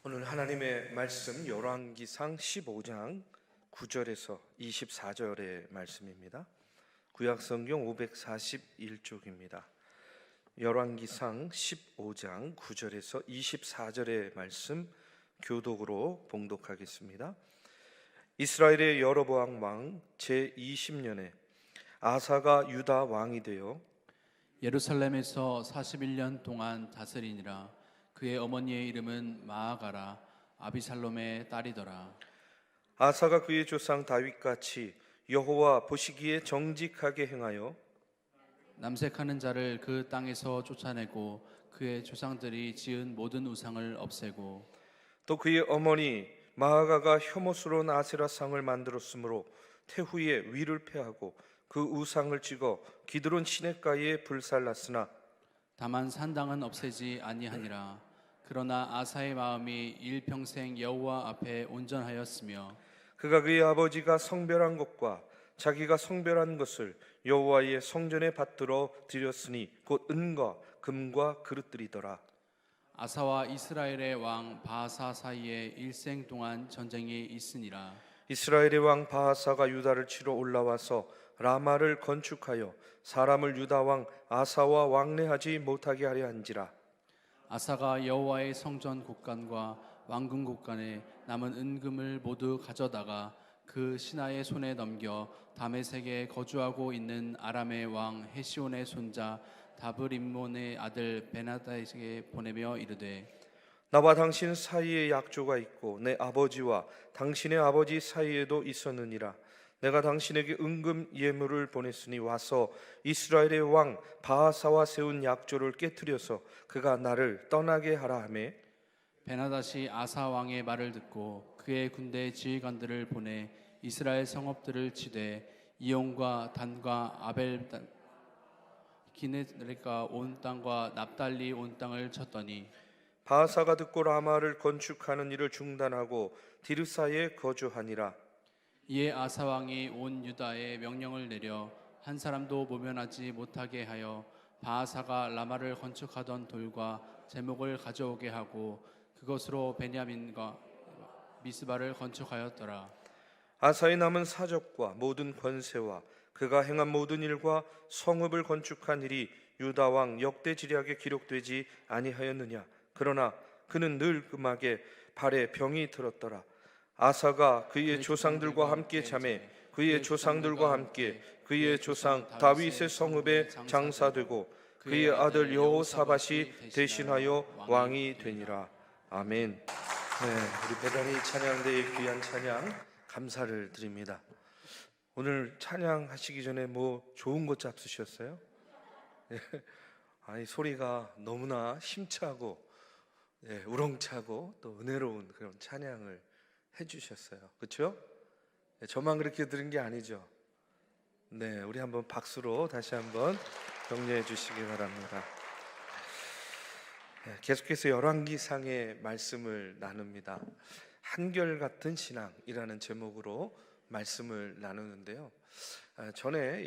오늘 하나님의 말씀 열왕기상 15장 9절에서 24절의 말씀입니다. 구약성경 541쪽입니다. 열왕기상 15장 9절에서 24절의 말씀 교독으로 봉독하겠습니다. 이스라엘의 여로보암 왕 제20년에 아사가 유다 왕이 되어 예루살렘에서 41년 동안 다스리니라. 그의 어머니의 이름은 마아가라. 아비살롬의 딸이더라. 아사가 그의 조상 다윗같이 여호와 보시기에 정직하게 행하여 남색하는 자를 그 땅에서 쫓아내고 그의 조상들이 지은 모든 우상을 없애고 또 그의 어머니 마아가가 혐오스러운 아세라상을 만들었으므로 태후에 위를 패하고 그 우상을 찍어 기드론 시냇가에 불살랐으나 다만 산당은 없애지 아니하니라. 그러나 아사의 마음이 일평생 여호와 앞에 온전하였으며 그가 그의 아버지가 성별한 것과 자기가 성별한 것을 여호와의 성전에 받들어 드렸으니 곧 은과 금과 그릇들이더라. 아사와 이스라엘의 왕 바하사 사이에 일생 동안 전쟁이 있으니라. 이스라엘의 왕 바하사가 유다를 치러 올라와서 라마를 건축하여 사람을 유다 왕 아사와 왕래하지 못하게 하려 한지라. 아사가 여호와의 성전 곳간과 왕궁 곳간에 남은 은금을 모두 가져다가 그 신하의 손에 넘겨 다메섹에 거주하고 있는 아람의 왕 헤시온의 손자 다브림몬의 아들 베나다에게 보내며 이르되 나와 당신 사이에 약조가 있고 내 아버지와 당신의 아버지 사이에도 있었느니라. 내가 당신에게 은금 예물을 보냈으니 와서 이스라엘의 왕 바하사와 세운 약조를 깨뜨려서 그가 나를 떠나게 하라 하매 베나다시 아사 왕의 말을 듣고 그의 군대 지휘관들을 보내 이스라엘 성읍들을 치되 이온과 단과 아벨 기네르가 온 땅과 납달리 온 땅을 쳤더니 바하사가 듣고 라마를 건축하는 일을 중단하고 디르사에 거주하니라. 이에 아사 왕이 온 유다에 명령을 내려 한 사람도 모면하지 못하게 하여 바하사가 라마를 건축하던 돌과 제목을 가져오게 하고 그것으로 베냐민과 미스바를 건축하였더라. 아사의 남은 사적과 모든 권세와 그가 행한 모든 일과 성읍을 건축한 일이 유다 왕 역대지략에 기록되지 아니하였느냐. 그러나 그는 늘 금하게 발에 병이 들었더라. 아사가 그의 조상들과 함께 잠에 그의 조상들과 함께 그의 조상 다윗의 성읍에 장사되고 그의 아들 여호사밧이 대신하여 왕이 되니라. 아멘. 네, 우리 배단이 찬양대의 귀한 찬양 감사를 드립니다. 오늘 찬양하시기 전에 뭐 좋은 것 잡수셨어요? 아니 소리가 너무나 힘차고 우렁차고 또 은혜로운 그런 찬양을 해주셨어요. 그렇죠? 저만 그렇게 들은 게 아니죠. 네, 우리 한번 박수로 다시 한번 격려해 주시기 바랍니다. 계속해서 열왕기상의 말씀을 나눕니다. 한결같은 신앙이라는 제목으로 말씀을 나누는데요. 전에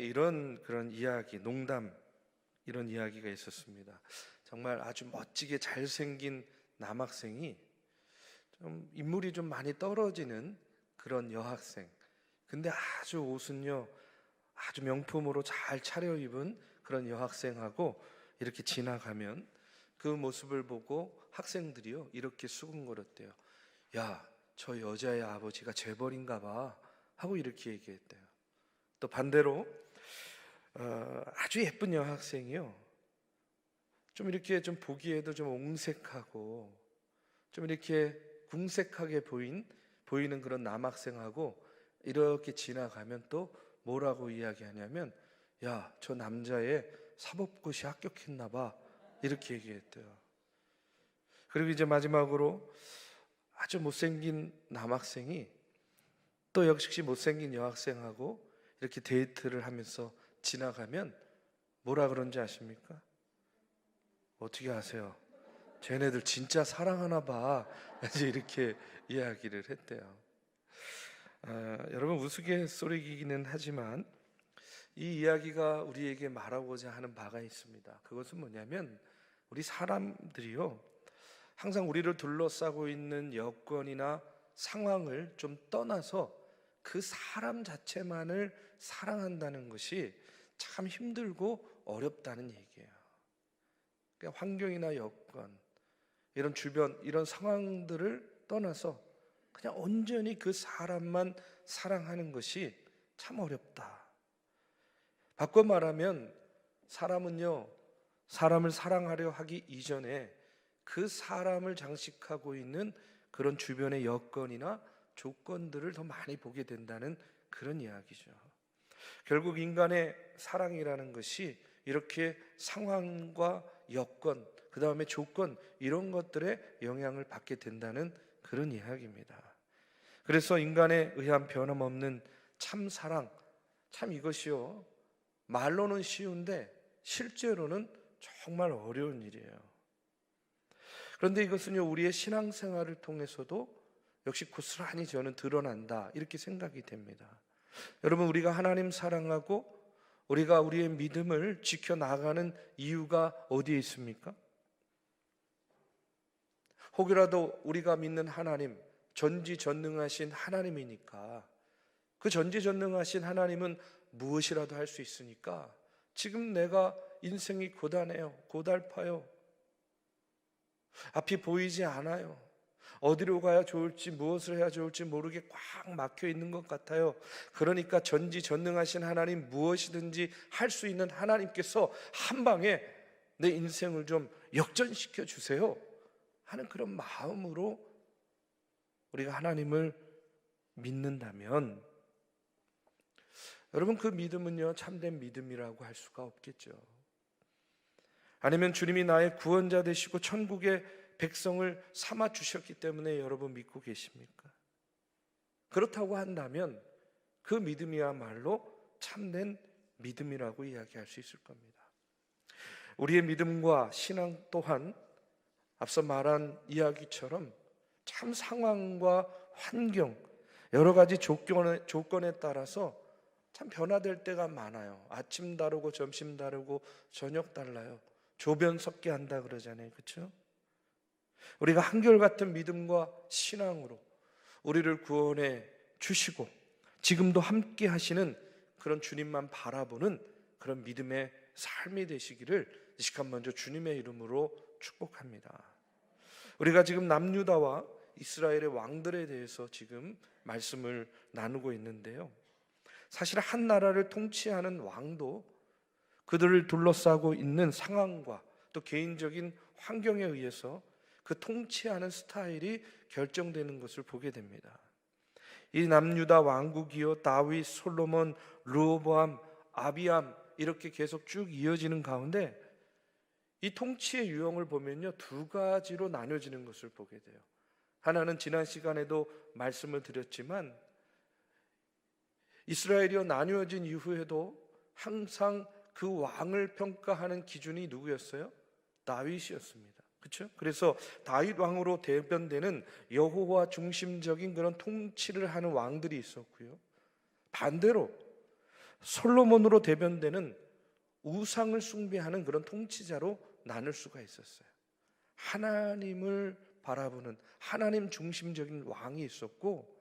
그런 이야기, 농담 이런 이야기가 있었습니다. 정말 아주 멋지게 잘생긴 남학생이 좀 인물이 좀 많이 떨어지는 그런 여학생. 근데 아주 옷은요, 아주 명품으로 잘 차려입은 그런 여학생하고 이렇게 지나가면 그 모습을 보고 학생들이요 이렇게 수군거렸대요. 야, 저 여자의 아버지가 재벌인가 봐 하고 이렇게 얘기했대요. 또 반대로 아주 예쁜 여학생이요 좀 이렇게 좀 보기에도 좀 옹색하고 좀 이렇게 궁색하게 보이는 그런 남학생하고 이렇게 지나가면 또 뭐라고 이야기하냐면 야, 저 남자의 사법고시 합격했나 봐 이렇게 얘기했대요. 그리고 이제 마지막으로 아주 못생긴 남학생이 또 역시 못생긴 여학생하고 이렇게 데이트를 하면서 지나가면 뭐라 그런지 아십니까? 어떻게 아세요? 쟤네들 진짜 사랑하나 봐 이제 이렇게 이야기를 했대요. 여러분 우스갯소리이기는 하지만 이 이야기가 우리에게 말하고자 하는 바가 있습니다. 그것은 뭐냐면 우리 사람들이요 항상 우리를 둘러싸고 있는 여건이나 상황을 좀 떠나서 그 사람 자체만을 사랑한다는 것이 참 힘들고 어렵다는 얘기예요. 그러니까 환경이나 여건, 이런 주변, 이런 상황들을 떠나서 그냥 온전히 그 사람만 사랑하는 것이 참 어렵다. 바꿔 말하면 사람은요, 사람을 사랑하려 하기 이전에 그 사람을 장식하고 있는 그런 주변의 여건이나 조건들을 더 많이 보게 된다는 그런 이야기죠. 결국 인간의 사랑이라는 것이 이렇게 상황과 여건, 그 다음에 조건, 이런 것들에 영향을 받게 된다는 그런 이야기입니다. 그래서 인간에 의한 변함없는 참 사랑, 참 이것이요, 말로는 쉬운데 실제로는 정말 어려운 일이에요. 그런데 이것은요, 우리의 신앙생활을 통해서도 역시 고스란히 저는 드러난다, 이렇게 생각이 됩니다. 여러분, 우리가 하나님 사랑하고 우리가 우리의 믿음을 지켜나가는 이유가 어디에 있습니까? 혹이라도 우리가 믿는 하나님, 전지전능하신 하나님이니까, 그 전지전능하신 하나님은 무엇이라도 할 수 있으니까 지금 내가 인생이 고단해요, 고달파요, 앞이 보이지 않아요, 어디로 가야 좋을지, 무엇을 해야 좋을지 모르게 꽉 막혀 있는 것 같아요. 그러니까 전지전능하신 하나님, 무엇이든지 할 수 있는 하나님께서 한 방에 내 인생을 좀 역전시켜 주세요 하는 그런 마음으로 우리가 하나님을 믿는다면, 여러분, 그 믿음은요, 참된 믿음이라고 할 수가 없겠죠. 아니면 주님이 나의 구원자 되시고 천국의 백성을 삼아 주셨기 때문에 여러분 믿고 계십니까? 그렇다고 한다면 그 믿음이야말로 참된 믿음이라고 이야기할 수 있을 겁니다. 우리의 믿음과 신앙 또한 앞서 말한 이야기처럼 참 상황과 환경, 여러 가지 조건에 따라서 참 변화될 때가 많아요. 아침 다르고 점심 다르고 저녁 달라요. 조변 섞게 한다 그러잖아요, 그렇죠? 우리가 한결같은 믿음과 신앙으로 우리를 구원해 주시고 지금도 함께 하시는 그런 주님만 바라보는 그런 믿음의 삶이 되시기를 이 시간 먼저 주님의 이름으로 축복합니다. 우리가 지금 남유다와 이스라엘의 왕들에 대해서 지금 말씀을 나누고 있는데요, 사실 한 나라를 통치하는 왕도 그들을 둘러싸고 있는 상황과 또 개인적인 환경에 의해서 그 통치하는 스타일이 결정되는 것을 보게 됩니다. 이 남유다 왕국이요, 다윗, 솔로몬, 르호보암, 아비암, 이렇게 계속 쭉 이어지는 가운데 이 통치의 유형을 보면요, 두 가지로 나뉘어지는 것을 보게 돼요. 하나는 지난 시간에도 말씀을 드렸지만 이스라엘이 나뉘어진 이후에도 항상 그 왕을 평가하는 기준이 누구였어요? 다윗이었습니다. 그렇죠? 그래서 다윗 왕으로 대변되는 여호와 중심적인 그런 통치를 하는 왕들이 있었고요, 반대로 솔로몬으로 대변되는 우상을 숭배하는 그런 통치자로 나눌 수가 있었어요. 하나님을 바라보는 하나님 중심적인 왕이 있었고,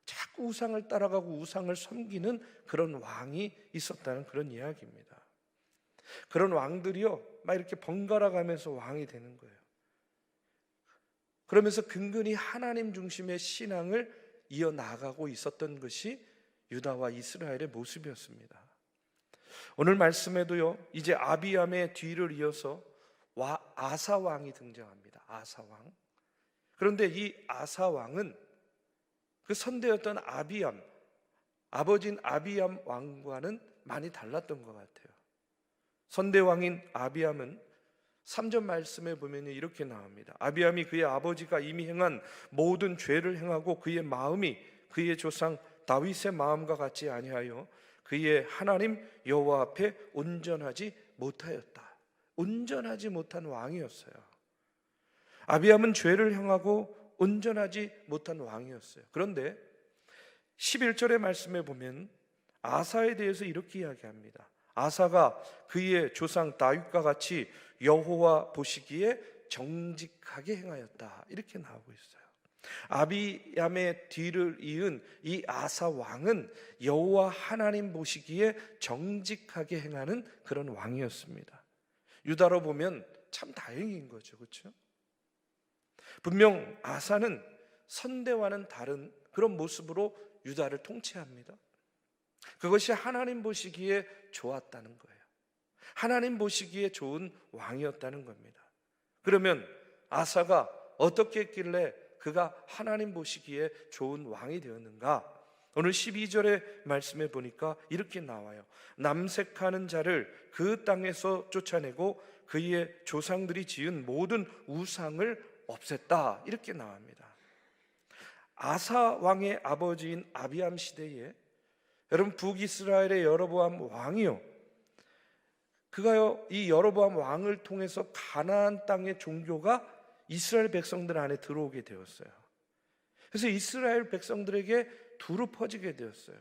자꾸 우상을 따라가고 우상을 섬기는 그런 왕이 있었다는 그런 이야기입니다. 그런 왕들이요, 막 이렇게 번갈아 가면서 왕이 되는 거예요. 그러면서 근근히 하나님 중심의 신앙을 이어나가고 있었던 것이 유다와 이스라엘의 모습이었습니다. 오늘 말씀에도요, 이제 아비암의 뒤를 이어서 아사 왕이 등장합니다. 아사 왕. 그런데 이 아사 왕은 그 선대였던 아비암, 아버지인 아비암 왕과는 많이 달랐던 것 같아요. 선대왕인 아비암은 3절 말씀에 보면 이렇게 나옵니다. 아비암이 그의 아버지가 이미 행한 모든 죄를 행하고 그의 마음이 그의 조상 다윗의 마음과 같지 아니하여 그의 하나님 여호와 앞에 온전하지 못하였다. 온전하지 못한 왕이었어요. 아비암은 죄를 행하고 온전하지 못한 왕이었어요. 그런데 11절의 말씀에 보면 아사에 대해서 이렇게 이야기합니다. 아사가 그의 조상 다윗과 같이 여호와 보시기에 정직하게 행하였다. 이렇게 나오고 있어요. 아비암의 뒤를 이은 이 아사 왕은 여호와 하나님 보시기에 정직하게 행하는 그런 왕이었습니다. 유다로 보면 참 다행인 거죠, 그렇죠? 분명 아사는 선대와는 다른 그런 모습으로 유다를 통치합니다. 그것이 하나님 보시기에 좋았다는 거예요. 하나님 보시기에 좋은 왕이었다는 겁니다. 그러면 아사가 어떻게 했길래 그가 하나님 보시기에 좋은 왕이 되었는가? 오늘 12절의 말씀에 보니까 이렇게 나와요. 남색하는 자를 그 땅에서 쫓아내고 그의 조상들이 지은 모든 우상을 없앴다. 이렇게 나옵니다. 아사 왕의 아버지인 아비암 시대에 여러분 북이스라엘의 여로보암 왕이요, 그가요 이 여로보암 왕을 통해서 가나안 땅의 종교가 이스라엘 백성들 안에 들어오게 되었어요. 그래서 이스라엘 백성들에게 두루 퍼지게 되었어요.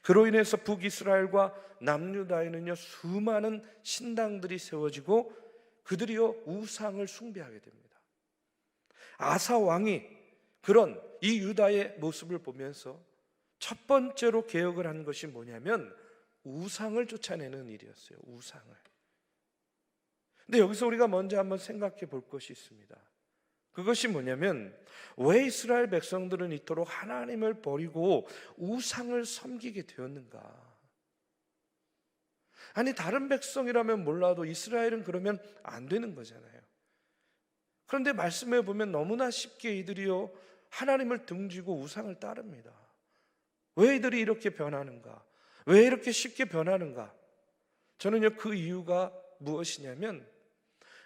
그로 인해서 북이스라엘과 남유다에는요 수많은 신당들이 세워지고 그들이요 우상을 숭배하게 됩니다. 아사 왕이 그런 이 유다의 모습을 보면서 첫 번째로 개혁을 한 것이 뭐냐면 우상을 쫓아내는 일이었어요. 우상을. 근데 여기서 우리가 먼저 한번 생각해 볼 것이 있습니다. 그것이 뭐냐면 왜 이스라엘 백성들은 이토록 하나님을 버리고 우상을 섬기게 되었는가? 아니 다른 백성이라면 몰라도 이스라엘은 그러면 안 되는 거잖아요. 그런데 말씀해 보면 너무나 쉽게 이들이요 하나님을 등지고 우상을 따릅니다. 왜 이들이 이렇게 변하는가? 왜 이렇게 쉽게 변하는가? 저는요 그 이유가 무엇이냐면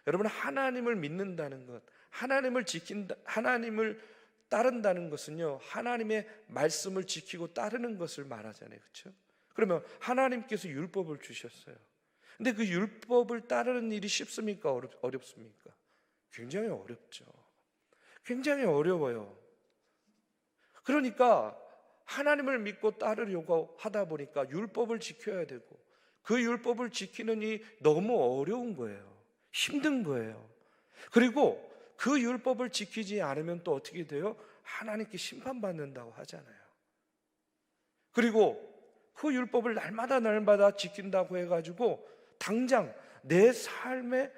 여러분 하나님을 믿는다는 것, 하나님을 지킨다, 하나님을 따른다는 것은요 하나님의 말씀을 지키고 따르는 것을 말하잖아요, 그렇죠? 그러면 하나님께서 율법을 주셨어요. 근데 그 율법을 따르는 일이 쉽습니까? 어렵습니까? 굉장히 어렵죠. 굉장히 어려워요. 그러니까 하나님을 믿고 따르려고 하다 보니까 율법을 지켜야 되고 그 율법을 지키는 이 너무 어려운 거예요. 힘든 거예요. 그리고 그 율법을 지키지 않으면 또 어떻게 돼요? 하나님께 심판받는다고 하잖아요. 그리고 그 율법을 날마다 지킨다고 해가지고 당장 내 삶에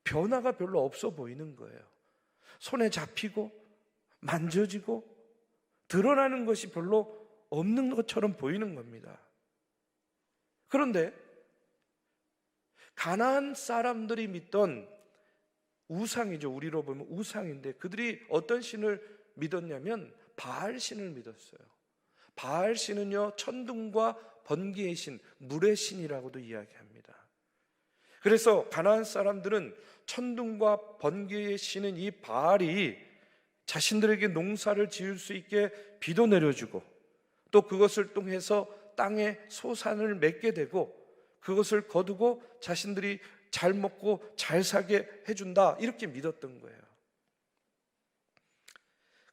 변화가 별로 없어 보이는 거예요. 손에 잡히고 만져지고 드러나는 것이 별로 없는 것처럼 보이는 겁니다. 그런데 가나안 사람들이 믿던 우상이죠. 우리로 보면 우상인데 그들이 어떤 신을 믿었냐면 바알 신을 믿었어요. 바알 신은요 천둥과 번개의 신, 물의 신이라고도 이야기합니다. 그래서 가나안 사람들은 천둥과 번개의 신은 이 바알이 자신들에게 농사를 지을 수 있게 비도 내려주고 또 그것을 통해서 땅에 소산을 맺게 되고 그것을 거두고 자신들이 잘 먹고 잘 살게 해준다 이렇게 믿었던 거예요.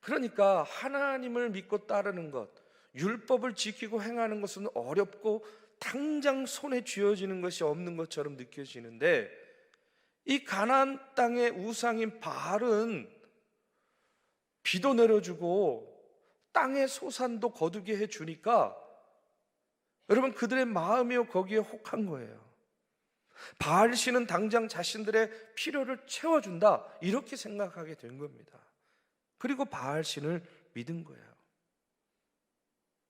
그러니까 하나님을 믿고 따르는 것, 율법을 지키고 행하는 것은 어렵고 당장 손에 쥐어지는 것이 없는 것처럼 느껴지는데 이 가나안 땅의 우상인 바알은 비도 내려주고 땅의 소산도 거두게 해주니까 여러분 그들의 마음이 거기에 혹한 거예요. 바알 신은 당장 자신들의 필요를 채워준다 이렇게 생각하게 된 겁니다. 그리고 바알 신을 믿은 거예요.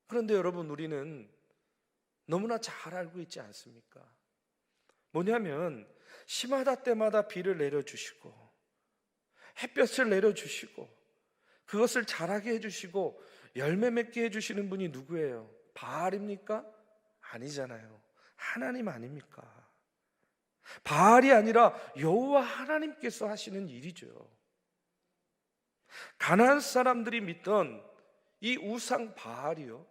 그런데 여러분 우리는 너무나 잘 알고 있지 않습니까? 뭐냐면 시마다 때마다 비를 내려주시고 햇볕을 내려주시고 그것을 자라게 해주시고 열매 맺게 해주시는 분이 누구예요? 바알입니까? 아니잖아요. 하나님 아닙니까? 바알이 아니라 여호와 하나님께서 하시는 일이죠. 가나안 사람들이 믿던 이 우상 바알이요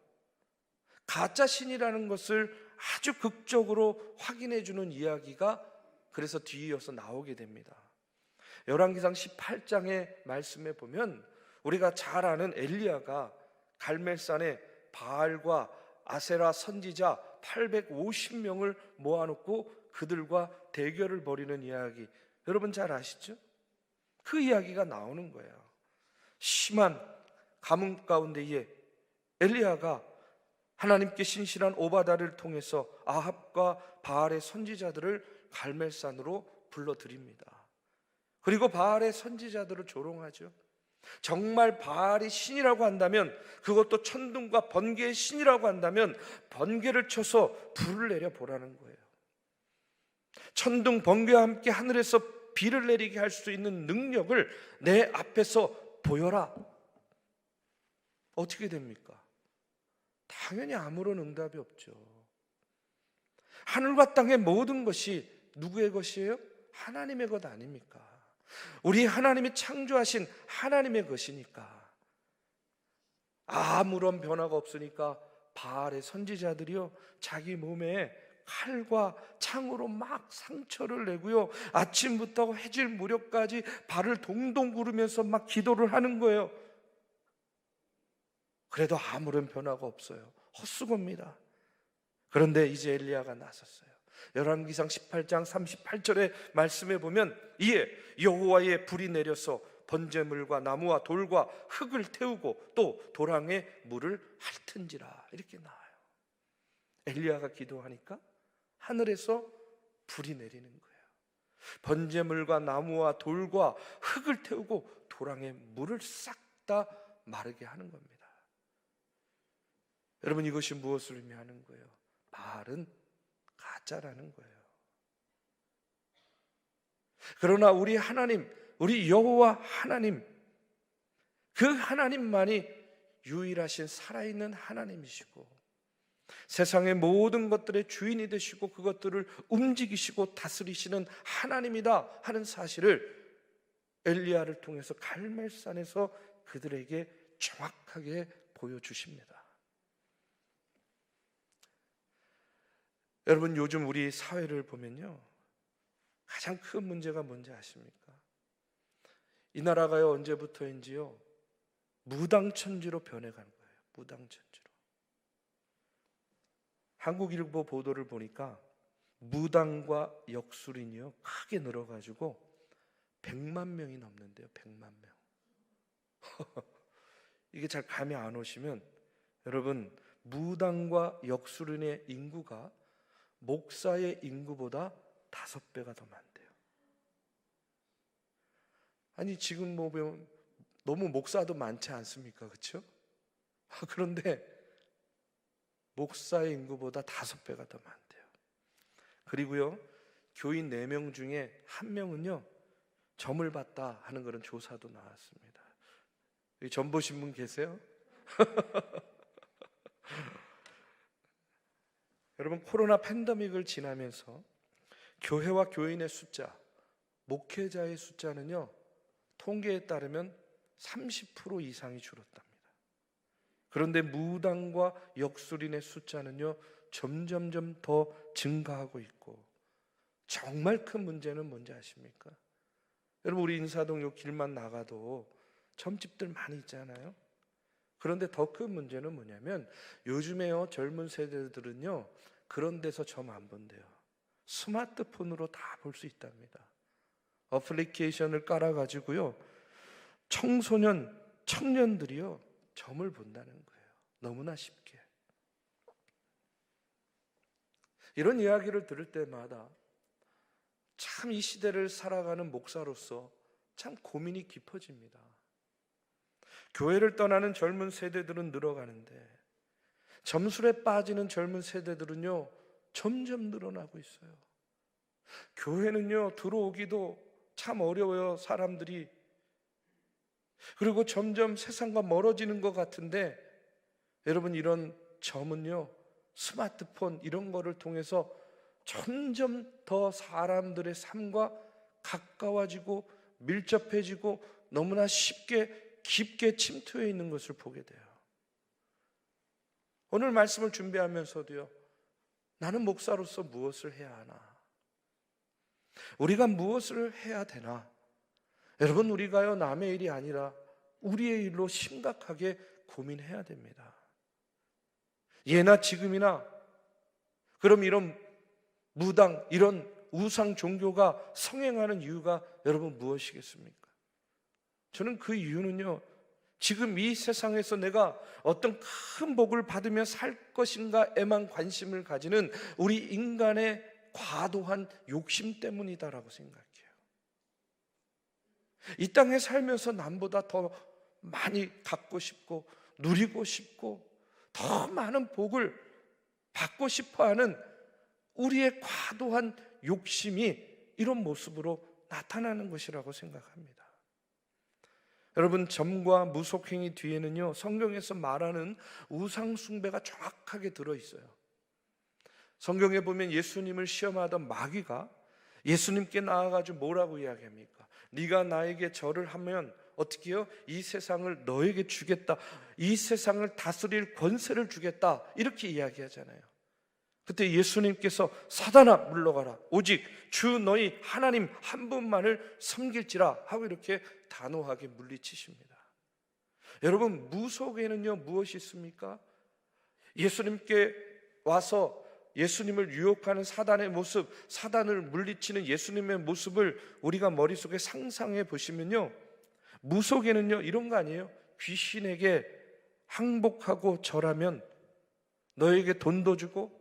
가짜 신이라는 것을 아주 극적으로 확인해 주는 이야기가 그래서 뒤이어서 나오게 됩니다. 열왕기상 18장의 말씀에 보면 우리가 잘 아는 엘리야가 갈멜산에 바알과 아세라 선지자 850명을 모아놓고 그들과 대결을 벌이는 이야기 여러분 잘 아시죠? 그 이야기가 나오는 거예요. 심한 가뭄 가운데에 엘리야가 하나님께 신실한 오바다를 통해서 아합과 바알의 선지자들을 갈멜산으로 불러들입니다. 그리고 바알의 선지자들을 조롱하죠. 정말 바알이 신이라고 한다면, 그것도 천둥과 번개의 신이라고 한다면 번개를 쳐서 불을 내려 보라는 거예요. 천둥 번개와 함께 하늘에서 비를 내리게 할 수 있는 능력을 내 앞에서 보여라. 어떻게 됩니까? 당연히 아무런 응답이 없죠. 하늘과 땅의 모든 것이 누구의 것이에요? 하나님의 것 아닙니까? 우리 하나님이 창조하신 하나님의 것이니까. 아무런 변화가 없으니까 바알의 선지자들이요, 자기 몸에 칼과 창으로 막 상처를 내고요, 아침부터 해질 무렵까지 발을 동동 구르면서 막 기도를 하는 거예요. 그래도 아무런 변화가 없어요. 헛수고입니다. 그런데 이제 엘리야가 나섰어요. 열왕기상 18장 38절의 말씀에 보면, 이에 여호와의 불이 내려서 번제물과 나무와 돌과 흙을 태우고 또 도랑에 물을 핥은지라, 이렇게 나와요. 엘리야가 기도하니까 하늘에서 불이 내리는 거예요. 번제물과 나무와 돌과 흙을 태우고 도랑에 물을 싹 다 마르게 하는 겁니다. 여러분, 이것이 무엇을 의미하는 거예요? 바알은 가짜라는 거예요. 그러나 우리 하나님, 우리 여호와 하나님, 그 하나님만이 유일하신 살아있는 하나님이시고 세상의 모든 것들의 주인이 되시고 그것들을 움직이시고 다스리시는 하나님이다 하는 사실을 엘리야를 통해서 갈멜산에서 그들에게 정확하게 보여주십니다. 여러분, 요즘 우리 사회를 보면요, 가장 큰 문제가 뭔지 아십니까? 이 나라가요, 언제부터인지요, 무당천지로 변해가는 거예요. 무당천지로. 한국일보 보도를 보니까 무당과 역술인이요, 크게 늘어가지고 100만 명이 넘는데요. 100만 명. 이게 잘 감이 안 오시면, 여러분, 무당과 역술인의 인구가 목사의 인구보다 5배가 더 많대요. 아니, 지금 뭐 보면 너무 목사도 많지 않습니까? 그렇죠? 그런데 목사의 인구보다 5배가 더 많대요. 그리고요, 교인 4명 중에 1명은요 점을 봤다 하는 그런 조사도 나왔습니다. 여기 점 보신 분 계세요? 여러분, 코로나 팬데믹을 지나면서 교회와 교인의 숫자, 목회자의 숫자는요, 통계에 따르면 30% 이상이 줄었답니다. 그런데 무당과 역술인의 숫자는요, 점점점 더 증가하고 있고, 정말 큰 문제는 뭔지 아십니까? 여러분, 우리 인사동 요 길만 나가도 점집들 많이 있잖아요. 그런데 더 큰 문제는 뭐냐면, 요즘에요, 젊은 세대들은요, 그런 데서 점 안 본대요. 스마트폰으로 다 볼 수 있답니다. 어플리케이션을 깔아가지고요, 청소년, 청년들이요, 점을 본다는 거예요. 너무나 쉽게. 이런 이야기를 들을 때마다 참 이 시대를 살아가는 목사로서 참 고민이 깊어집니다. 교회를 떠나는 젊은 세대들은 늘어가는데 점술에 빠지는 젊은 세대들은요, 점점 늘어나고 있어요. 교회는요, 들어오기도 참 어려워요, 사람들이. 그리고 점점 세상과 멀어지는 것 같은데, 여러분, 이런 점은요, 스마트폰 이런 거를 통해서 점점 더 사람들의 삶과 가까워지고 밀접해지고 너무나 쉽게 깊게 침투해 있는 것을 보게 돼요. 오늘 말씀을 준비하면서도요, 나는 목사로서 무엇을 해야 하나? 우리가 무엇을 해야 되나? 여러분, 우리가요, 남의 일이 아니라 우리의 일로 심각하게 고민해야 됩니다. 예나 지금이나. 그럼 이런 무당, 이런 우상 종교가 성행하는 이유가 여러분 무엇이겠습니까? 저는 그 이유는요, 지금 이 세상에서 내가 어떤 큰 복을 받으며 살 것인가에만 관심을 가지는 우리 인간의 과도한 욕심 때문이다라고 생각해요. 이 땅에 살면서 남보다 더 많이 갖고 싶고 누리고 싶고 더 많은 복을 받고 싶어하는 우리의 과도한 욕심이 이런 모습으로 나타나는 것이라고 생각합니다. 여러분, 점과 무속행위 뒤에는요, 성경에서 말하는 우상 숭배가 정확하게 들어있어요. 성경에 보면 예수님을 시험하던 마귀가 예수님께 나와가지고 뭐라고 이야기합니까? 네가 나에게 절을 하면 어떻게 해요? 이 세상을 너에게 주겠다, 이 세상을 다스릴 권세를 주겠다, 이렇게 이야기하잖아요. 그때 예수님께서 사단아 물러가라, 오직 주 너희 하나님 한 분만을 섬길지라 하고 이렇게 단호하게 물리치십니다. 여러분, 무속에는요 무엇이 있습니까? 예수님께 와서 예수님을 유혹하는 사단의 모습, 사단을 물리치는 예수님의 모습을 우리가 머릿속에 상상해 보시면요, 무속에는요 이런 거 아니에요? 귀신에게 항복하고 절하면 너에게 돈도 주고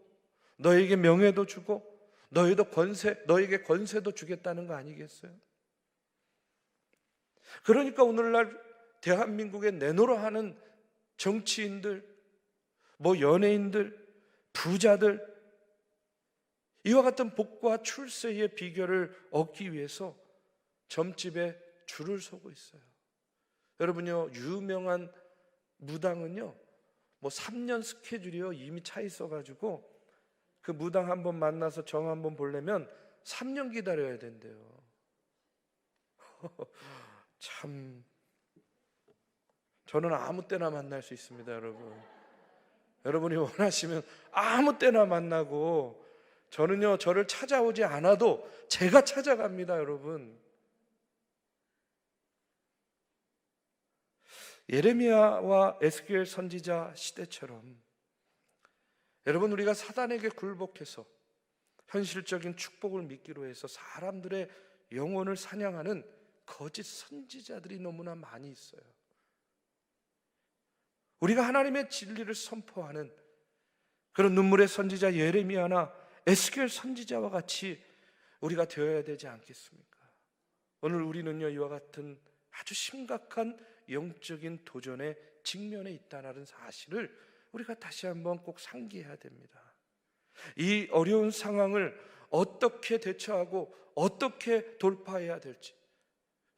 너에게 명예도 주고 너에게 권세도 주겠다는 거 아니겠어요? 그러니까 오늘날 대한민국에 내놓으라 하는 정치인들, 연예인들, 부자들, 이와 같은 복과 출세의 비결을 얻기 위해서 점집에 줄을 서고 있어요. 여러분요, 유명한 무당은요 3년 스케줄이요 이미 차 있어가지고 그 무당 한번 만나서 정 한번 보려면 3년 기다려야 된대요. 참, 저는 아무 때나 만날 수 있습니다. 여러분이 원하시면 아무 때나 만나고, 저는요 저를 찾아오지 않아도 제가 찾아갑니다. 여러분, 예레미야와 에스겔 선지자 시대처럼 여러분, 우리가 사단에게 굴복해서 현실적인 축복을 믿기로 해서 사람들의 영혼을 사냥하는 거짓 선지자들이 너무나 많이 있어요. 우리가 하나님의 진리를 선포하는 그런 눈물의 선지자 예레미야나 에스겔 선지자와 같이 우리가 되어야 되지 않겠습니까? 오늘 우리는요 이와 같은 아주 심각한 영적인 도전에 직면해 있다는 사실을 우리가 다시 한번 꼭 상기해야 됩니다. 이 어려운 상황을 어떻게 대처하고 어떻게 돌파해야 될지,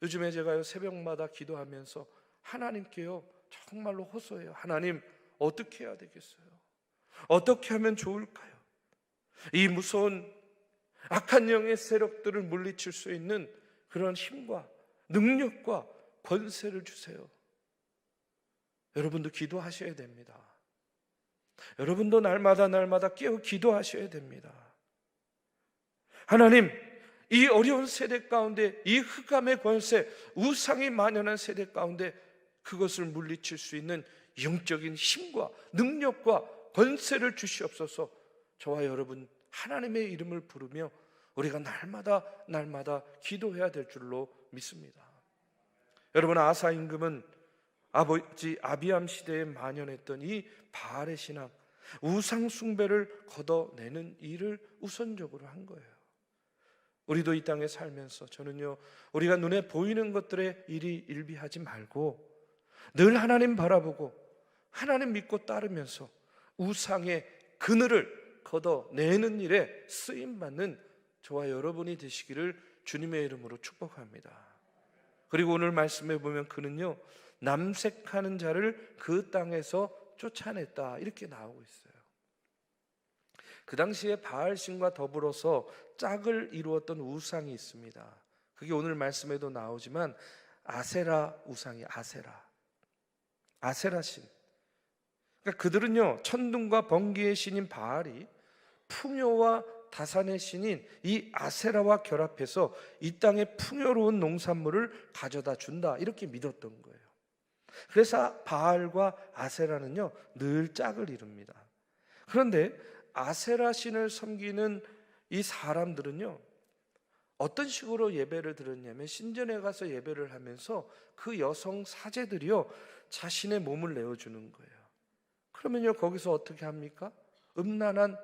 요즘에 제가요 새벽마다 기도하면서 하나님께요 정말로 호소해요. 하나님, 어떻게 해야 되겠어요? 어떻게 하면 좋을까요? 이 무서운 악한 영의 세력들을 물리칠 수 있는 그런 힘과 능력과 권세를 주세요. 여러분도 기도하셔야 됩니다. 여러분도 날마다 깨어 기도하셔야 됩니다. 하나님, 이 어려운 세대 가운데, 이 흑암의 권세, 우상이 만연한 세대 가운데 그것을 물리칠 수 있는 영적인 힘과 능력과 권세를 주시옵소서. 저와 여러분 하나님의 이름을 부르며 우리가 날마다 기도해야 될 줄로 믿습니다. 여러분, 아사 임금은 아버지 아비암 시대에 만연했던 이 바알의 신앙, 우상 숭배를 걷어내는 일을 우선적으로 한 거예요. 우리도 이 땅에 살면서 저는요, 우리가 눈에 보이는 것들에 일이 일비하지 말고 늘 하나님 바라보고 하나님 믿고 따르면서 우상의 그늘을 걷어내는 일에 쓰임받는 저와 여러분이 되시기를 주님의 이름으로 축복합니다. 그리고 오늘 말씀해 보면 그는요 남색하는 자를 그 땅에서 쫓아냈다, 이렇게 나오고 있어요. 그 당시에 바알신과 더불어서 짝을 이루었던 우상이 있습니다. 그게 오늘 말씀에도 나오지만 아세라 우상이, 아세라신. 그러니까 그들은요 천둥과 번개의 신인 바알이 풍요와 다산의 신인 이 아세라와 결합해서 이 땅에 풍요로운 농산물을 가져다 준다, 이렇게 믿었던 거예요. 그래서 바알과 아세라는요 늘 짝을 이룹니다. 그런데 아세라 신을 섬기는 이 사람들은요 어떤 식으로 예배를 드렸냐면 신전에 가서 예배를 하면서 그 여성 사제들이요 자신의 몸을 내어주는 거예요. 그러면요 거기서 어떻게 합니까? 음란한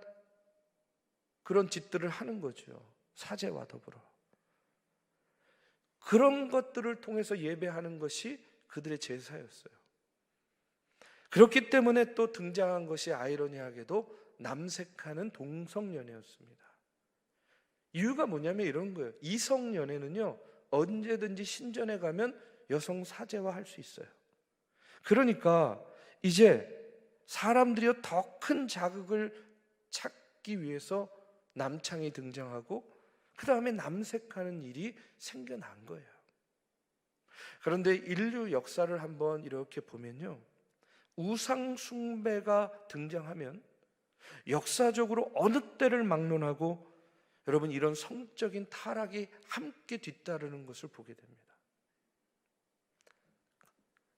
그런 짓들을 하는 거죠. 사제와 더불어. 그런 것들을 통해서 예배하는 것이 그들의 제사였어요. 그렇기 때문에 또 등장한 것이 아이러니하게도 남색하는 동성연애였습니다. 이유가 뭐냐면 이런 거예요. 이성연애는요 언제든지 신전에 가면 여성 사제와 할 수 있어요. 그러니까 이제 사람들이 더 큰 자극을 찾기 위해서 남창이 등장하고 그 다음에 남색하는 일이 생겨난 거예요. 그런데 인류 역사를 한번 이렇게 보면요 우상 숭배가 등장하면 역사적으로 어느 때를 막론하고 여러분 이런 성적인 타락이 함께 뒤따르는 것을 보게 됩니다.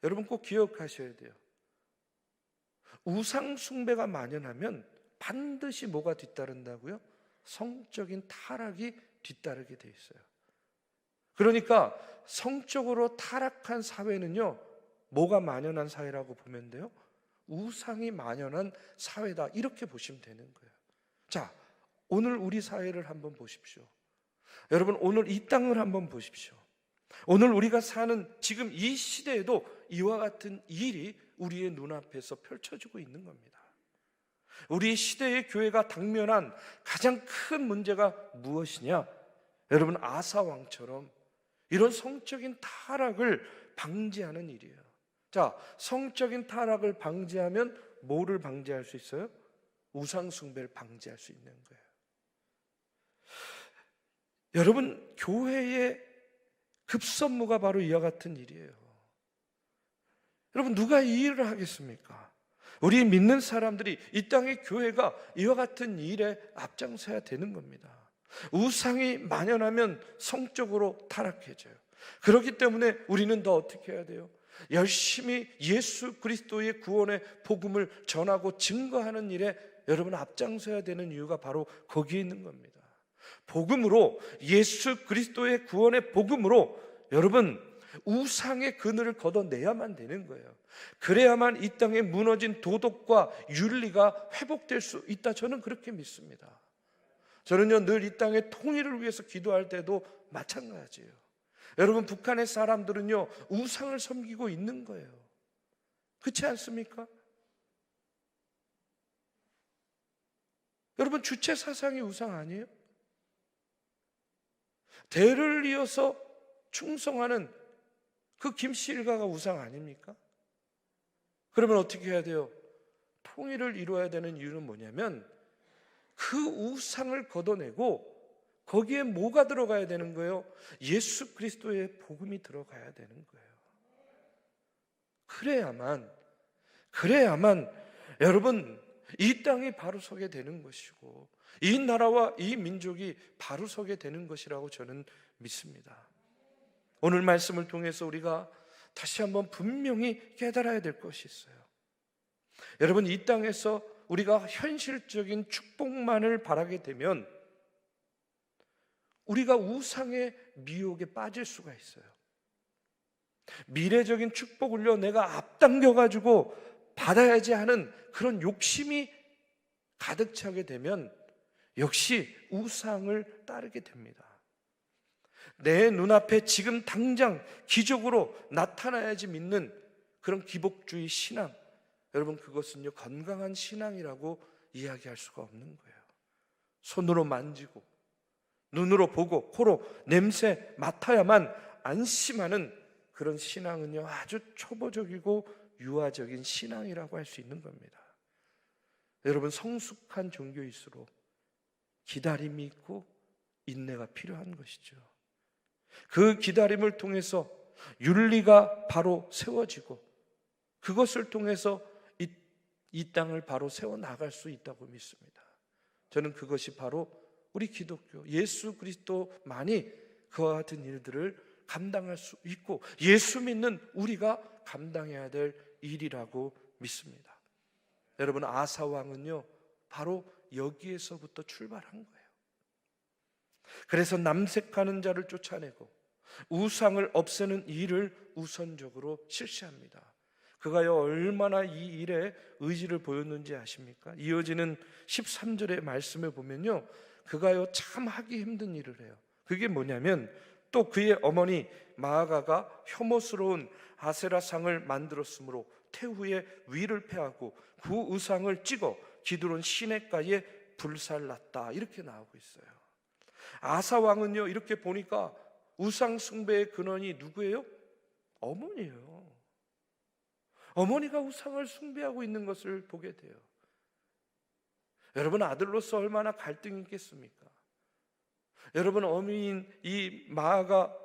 여러분 꼭 기억하셔야 돼요. 우상 숭배가 만연하면 반드시 뭐가 뒤따른다고요? 성적인 타락이 뒤따르게 돼 있어요. 그러니까 성적으로 타락한 사회는요 뭐가 만연한 사회라고 보면 돼요? 우상이 만연한 사회다 이렇게 보시면 되는 거예요. 자, 오늘 우리 사회를 한번 보십시오. 여러분 오늘 이 땅을 한번 보십시오. 오늘 우리가 사는 지금 이 시대에도 이와 같은 일이 우리의 눈앞에서 펼쳐지고 있는 겁니다. 우리 시대의 교회가 당면한 가장 큰 문제가 무엇이냐? 여러분 아사 왕처럼 이런 성적인 타락을 방지하는 일이에요. 자, 성적인 타락을 방지하면 뭐를 방지할 수 있어요? 우상 숭배를 방지할 수 있는 거예요. 여러분 교회의 급선무가 바로 이와 같은 일이에요. 여러분 누가 이 일을 하겠습니까? 우리 믿는 사람들이 이 땅의 교회가 이와 같은 일에 앞장서야 되는 겁니다. 우상이 만연하면 성적으로 타락해져요. 그렇기 때문에 우리는 더 어떻게 해야 돼요? 열심히 예수 그리스도의 구원의 복음을 전하고 증거하는 일에 여러분 앞장서야 되는 이유가 바로 거기에 있는 겁니다. 복음으로 예수 그리스도의 구원의 복음으로 여러분 우상의 그늘을 걷어내야만 되는 거예요. 그래야만 이 땅에 무너진 도덕과 윤리가 회복될 수 있다. 저는 그렇게 믿습니다. 저는요 늘 이 땅의 통일을 위해서 기도할 때도 마찬가지예요. 여러분 북한의 사람들은요 우상을 섬기고 있는 거예요. 그렇지 않습니까? 여러분 주체 사상이 우상 아니에요? 대를 이어서 충성하는 그 김씨 일가가 우상 아닙니까? 그러면 어떻게 해야 돼요? 통일을 이루어야 되는 이유는 뭐냐면 그 우상을 걷어내고 거기에 뭐가 들어가야 되는 거예요? 예수 그리스도의 복음이 들어가야 되는 거예요. 그래야만 여러분 이 땅이 바로 서게 되는 것이고 이 나라와 이 민족이 바로 서게 되는 것이라고 저는 믿습니다. 오늘 말씀을 통해서 우리가 다시 한번 분명히 깨달아야 될 것이 있어요. 여러분 이 땅에서 우리가 현실적인 축복만을 바라게 되면 우리가 우상의 미혹에 빠질 수가 있어요. 미래적인 축복을요 내가 앞당겨가지고 받아야지 하는 그런 욕심이 가득 차게 되면 역시 우상을 따르게 됩니다. 내 눈앞에 지금 당장 기적으로 나타나야지 믿는 그런 기복주의 신앙, 여러분 그것은요 건강한 신앙이라고 이야기할 수가 없는 거예요. 손으로 만지고 눈으로 보고 코로 냄새 맡아야만 안심하는 그런 신앙은요 아주 초보적이고 유아적인 신앙이라고 할 수 있는 겁니다. 여러분 성숙한 종교일수록 기다림이 있고 인내가 필요한 것이죠. 그 기다림을 통해서 윤리가 바로 세워지고 그것을 통해서 이 땅을 바로 세워나갈 수 있다고 믿습니다. 저는 그것이 바로 우리 기독교 예수 그리스도만이 그와 같은 일들을 감당할 수 있고 예수 믿는 우리가 감당해야 될 일이라고 믿습니다. 여러분 아사 왕은요 바로 여기에서부터 출발한 거예요. 그래서 남색하는 자를 쫓아내고 우상을 없애는 일을 우선적으로 실시합니다. 그가요 얼마나 이 일에 의지를 보였는지 아십니까? 이어지는 13절의 말씀을 보면요, 그가요 참 하기 힘든 일을 해요. 그게 뭐냐면, 또 그의 어머니 마아가가 혐오스러운 아세라상을 만들었으므로 태후에 위를 패하고 그 우상을 찍어 기드론 시내가에 불살랐다, 이렇게 나오고 있어요. 아사 왕은요, 이렇게 보니까 우상 숭배의 근원이 누구예요? 어머니예요. 어머니가 우상을 숭배하고 있는 것을 보게 돼요. 여러분, 아들로서 얼마나 갈등이 있겠습니까? 여러분, 어미인 이 마아가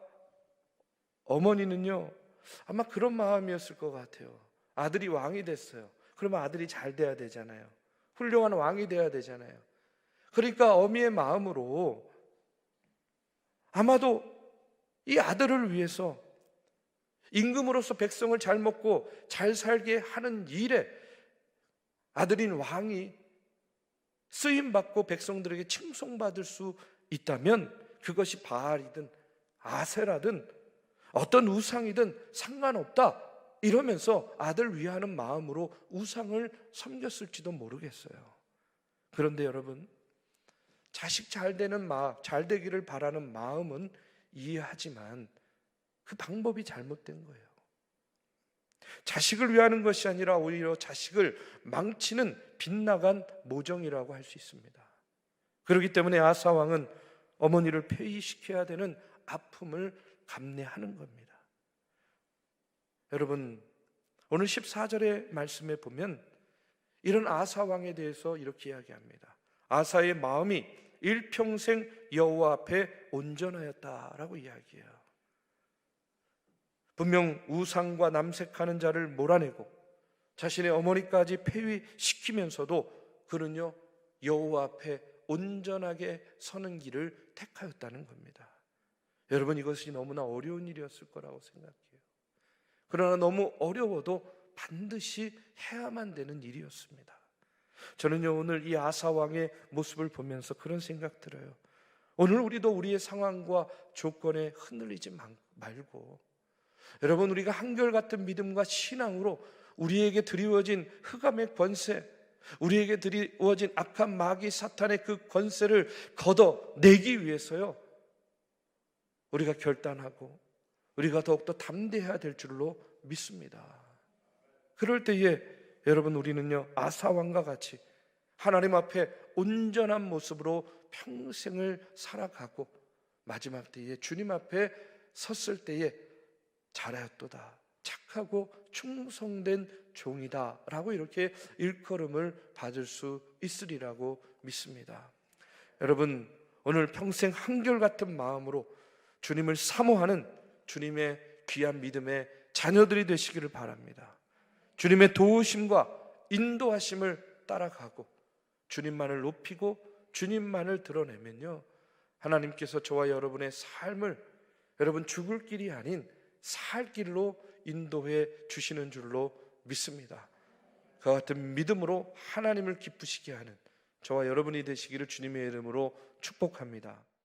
어머니는요 아마 그런 마음이었을 것 같아요. 아들이 왕이 됐어요. 그러면 아들이 잘 돼야 되잖아요. 훌륭한 왕이 돼야 되잖아요. 그러니까 어미의 마음으로 아마도 이 아들을 위해서 임금으로서 백성을 잘 먹고 잘 살게 하는 일에 아들인 왕이 쓰임받고 백성들에게 칭송받을 수 있다면, 그것이 바알이든 아세라든 어떤 우상이든 상관없다, 이러면서 아들 위하는 마음으로 우상을 섬겼을지도 모르겠어요. 그런데 여러분, 자식 잘 되는 마음, 잘 되기를 바라는 마음은 이해하지만 그 방법이 잘못된 거예요. 자식을 위하는 것이 아니라 오히려 자식을 망치는 빗나간 모정이라고 할 수 있습니다. 그렇기 때문에 아사 왕은 어머니를 폐위시켜야 되는 아픔을 감내하는 겁니다. 여러분, 오늘 14절의 말씀에 보면 이런 아사 왕에 대해서 이렇게 이야기합니다. 아사의 마음이 일평생 여호와 앞에 온전하였다라고 이야기해요. 분명 우상과 남색하는 자를 몰아내고 자신의 어머니까지 폐위시키면서도 그는요 여호와 앞에 온전하게 서는 길을 택하였다는 겁니다. 여러분, 이것이 너무나 어려운 일이었을 거라고 생각해요. 그러나 너무 어려워도 반드시 해야만 되는 일이었습니다. 저는요 오늘 이 아사 왕의 모습을 보면서 그런 생각 들어요. 오늘 우리도 우리의 상황과 조건에 흔들리지 말고, 여러분, 우리가 한결같은 믿음과 신앙으로 우리에게 드리워진 흑암의 권세, 우리에게 드리워진 악한 마귀 사탄의 그 권세를 걷어내기 위해서요 우리가 결단하고 우리가 더욱더 담대해야 될 줄로 믿습니다. 그럴 때에 여러분, 우리는요 아사 왕과 같이 하나님 앞에 온전한 모습으로 평생을 살아가고 마지막 때에 주님 앞에 섰을 때에 잘하였도다, 착하고 충성된 종이다 라고 이렇게 일컬음을 받을 수 있으리라고 믿습니다. 여러분, 오늘 평생 한결같은 마음으로 주님을 사모하는 주님의 귀한 믿음의 자녀들이 되시기를 바랍니다. 주님의 도우심과 인도하심을 따라가고 주님만을 높이고 주님만을 드러내면요 하나님께서 저와 여러분의 삶을 여러분 죽을 길이 아닌 살 길로 인도해 주시는 줄로 믿습니다. 그와 같은 믿음으로 하나님을 기쁘시게 하는 저와 여러분이 되시기를 주님의 이름으로 축복합니다.